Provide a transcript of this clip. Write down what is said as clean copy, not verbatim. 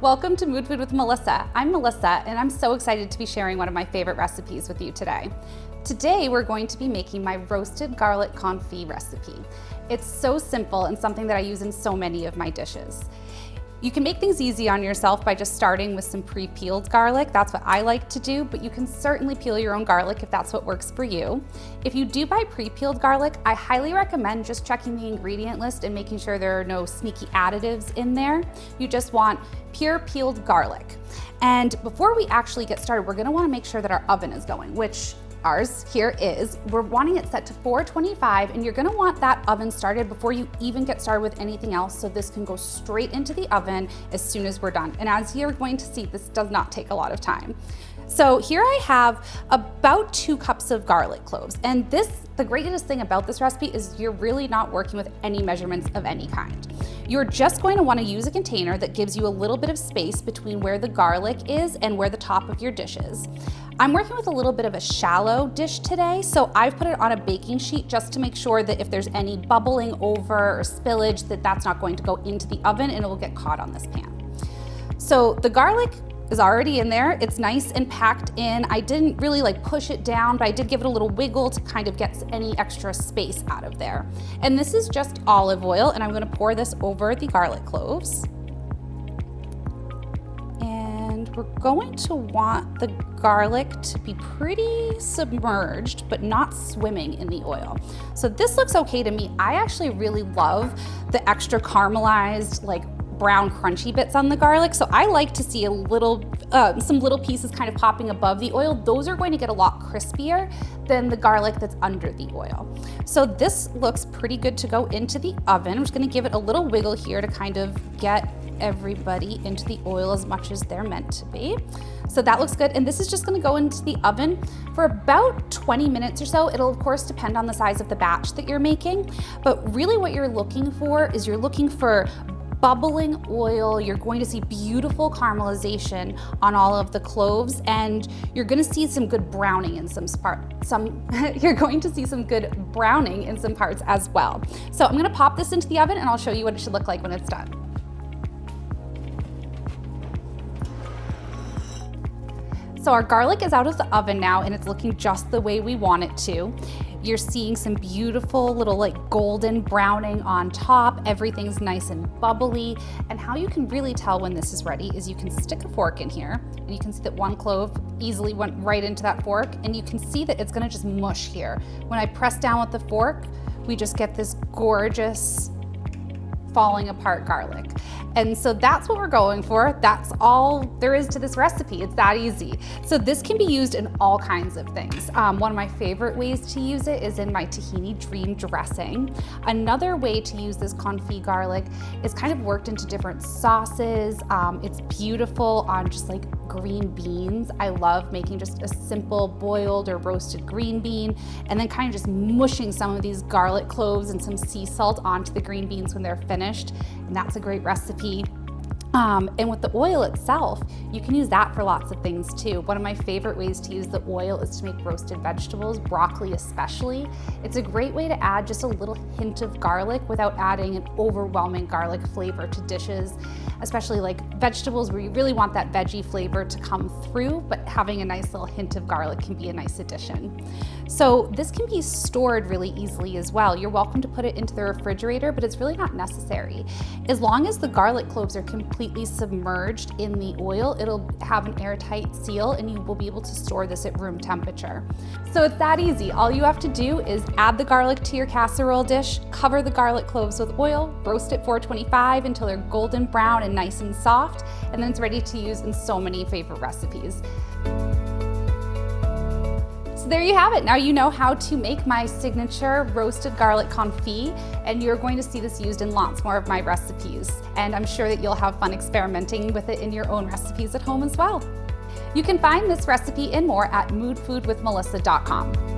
Welcome to Mood Food with Melissa. I'm Melissa, and I'm so excited to be sharing one of my favorite recipes with you today. Today, we're going to be making my roasted garlic confit recipe. It's so simple and something that I use in so many of my dishes. You can make things easy on yourself by just starting with some pre-peeled garlic. That's what I like to do, but you can certainly peel your own garlic if that's what works for you. If you do buy pre-peeled garlic, I highly recommend just checking the ingredient list and making sure there are no sneaky additives in there. You just want pure peeled garlic. And before we actually get started, we're gonna wanna make sure that our oven is going, which ours here is. We're wanting it set to 425, and you're gonna want that oven started before you even get started with anything else, so this can go straight into the oven as soon as we're done. And as you're going to see, this does not take a lot of time. So here I have about 2 cups of garlic cloves. And the greatest thing about this recipe is you're really not working with any measurements of any kind. You're just going to want to use a container that gives you a little bit of space between where the garlic is and where the top of your dish is. I'm working with a little bit of a shallow dish today, so I've put it on a baking sheet just to make sure that if there's any bubbling over or spillage, that's not going to go into the oven and it will get caught on this pan. So the garlic is already in there. It's nice and packed in. I didn't really push it down, but I did give it a little wiggle to kind of get any extra space out of there. And this is just olive oil, and I'm gonna pour this over the garlic cloves. And we're going to want the garlic to be pretty submerged, but not swimming in the oil. So this looks okay to me. I actually really love the extra caramelized, brown crunchy bits on the garlic. So I like to see some little pieces kind of popping above the oil. Those are going to get a lot crispier than the garlic that's under the oil. So this looks pretty good to go into the oven. I'm just gonna give it a little wiggle here to kind of get everybody into the oil as much as they're meant to be. So that looks good. And this is just gonna go into the oven for about 20 minutes or so. It'll of course depend on the size of the batch that you're making, but really what you're looking for is bubbling oil. You're going to see beautiful caramelization on all of the cloves, and you're going to see some good browning in you're going to see some good browning in some parts as well. So I'm going to pop this into the oven and I'll show you what it should look like when it's done. So our garlic is out of the oven now, and it's looking just the way we want it to. You're seeing some beautiful little golden browning on top. Everything's nice and bubbly. And how you can really tell when this is ready is you can stick a fork in here, and you can see that one clove easily went right into that fork, and you can see that it's gonna just mush here. When I press down with the fork, we just get this gorgeous falling apart garlic. And so that's what we're going for. That's all there is to this recipe. It's that easy. So this can be used in all kinds of things. One of my favorite ways to use it is in my tahini dream dressing. Another way to use this confit garlic is kind of worked into different sauces. It's beautiful on just green beans. I love making just a simple boiled or roasted green bean and then kind of just mushing some of these garlic cloves and some sea salt onto the green beans when they're finished. And that's a great recipe. And with the oil itself, you can use that for lots of things too. One of my favorite ways to use the oil is to make roasted vegetables, broccoli especially. It's a great way to add just a little hint of garlic without adding an overwhelming garlic flavor to dishes, especially vegetables where you really want that veggie flavor to come through, but having a nice little hint of garlic can be a nice addition. So this can be stored really easily as well. You're welcome to put it into the refrigerator, but it's really not necessary. As long as the garlic cloves are completely submerged in the oil, it'll have an airtight seal and you will be able to store this at room temperature. So it's that easy. All you have to do is add the garlic to your casserole dish, cover the garlic cloves with oil, roast at 425 until they're golden brown and nice and soft, and then it's ready to use in so many favorite recipes. So there you have it. Now you know how to make my signature roasted garlic confit, and you're going to see this used in lots more of my recipes. And I'm sure that you'll have fun experimenting with it in your own recipes at home as well. You can find this recipe and more at moodfoodwithmelissa.com.